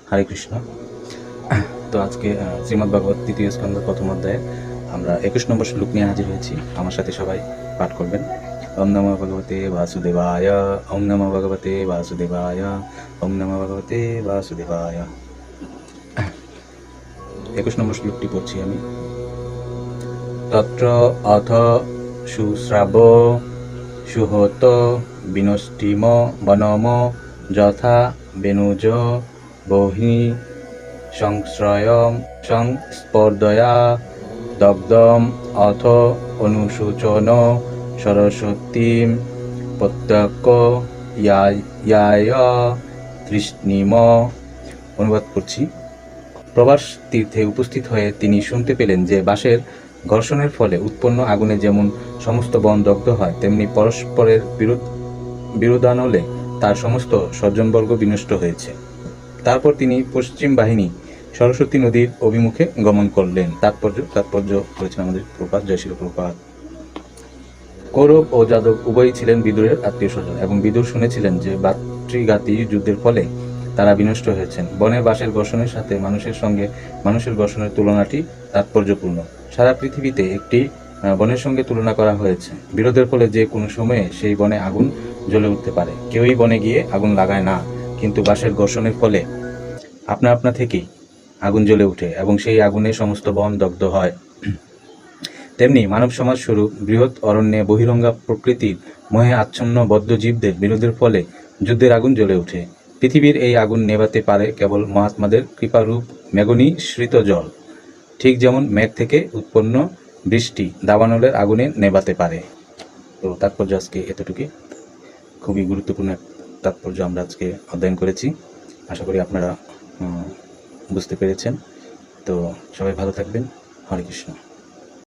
হরে কৃষ্ণ। তো আজকে শ্রীমদ্ ভাগবত তৃতীয় স্কন্ধ প্রথম অধ্যায়ে আমরা 21 নম্বর শ্লোক নিয়ে হাজির হয়েছি। আমার সাথে সবাই পাঠ করবেন। ওম নমো ভগবতে বাসুদেবায়, ওম নমো ভগবতে বাসুদেবায়, ওম নমো ভগবতে বাসুদেবায়। 21 নম্বর শ্লোকটি পড়ছি আমি। তত্র অথ সুশ্রাব সুহত বিনষ্টিম বনম যথা বেনুজ বহিনী সংশ্রয়ম সংস্পর্দয়া দগ্ধম অথ অনুসূচন সরস্বতীম প্রত্যক্ষ ইয়ায় তৃষ্ণিম। অনুবাদ করছি। প্রবাস তীর্থে উপস্থিত হয়ে তিনি শুনতে পেলেন যে বাঁশের ঘর্ষণের ফলে উৎপন্ন আগুনে যেমন সমস্ত বন দগ্ধ হয়, তেমনি পরস্পরের বিরোধানলে তার সমস্ত স্বজনবর্গ বিনষ্ট হয়েছে। তারপর তিনি পশ্চিম বাহিনী সরস্বতী নদীর অভিমুখে গমন করলেন। তাৎপর্য করেছেন আমাদের প্রপাত, জয় শ্রী প্রপাত। কৌরব ও যাদব উভয়ই ছিলেন বিদুরের আত্মীয় স্বজন, এবং বিদুর শুনেছিলেন যে ভাতৃঘাতী যুদ্ধের ফলে তারা বিনষ্ট হয়েছেন। বনের বাঁশের ঘর্ষণের সাথে মানুষের সঙ্গে মানুষের ঘর্ষণের তুলনাটি তাৎপর্যপূর্ণ। সারা পৃথিবীতে একটি বনের সঙ্গে তুলনা করা হয়েছে। বিরোধের ফলে যে কোনো সময়ে সেই বনে আগুন জ্বলে উঠতে পারে। কেউই বনে গিয়ে আগুন লাগায় না, কিন্তু বাঁশের ঘর্ষণের ফলে আপনা থেকেই আগুন জ্বলে উঠে এবং সেই আগুনে সমস্ত বন দগ্ধ হয়। তেমনি মানব সমাজ স্বরূপ বৃহৎ অরণ্যে বহিরঙ্গা প্রকৃতির মোহে আচ্ছন্ন বদ্ধ জীবদের বিরোধের ফলে যুদ্ধের আগুন জ্বলে ওঠে। পৃথিবীর এই আগুন নেভাতে পারে কেবল মহাত্মাদের কৃপারূপ মেঘনিঃসৃত জল, ঠিক যেমন মেঘ থেকে উৎপন্ন বৃষ্টি দাবানলের আগুনে নেভাতে পারে। তো তাৎপর্য আজকে এতটুকুই। খুবই গুরুত্বপূর্ণ তাৎপর্য আমরা আজকে অধ্যয়ন করেছি। আশা করি আপনারা বুঝতে পেরেছেন। তো সবাই ভালো থাকবেন। হরে কৃষ্ণ।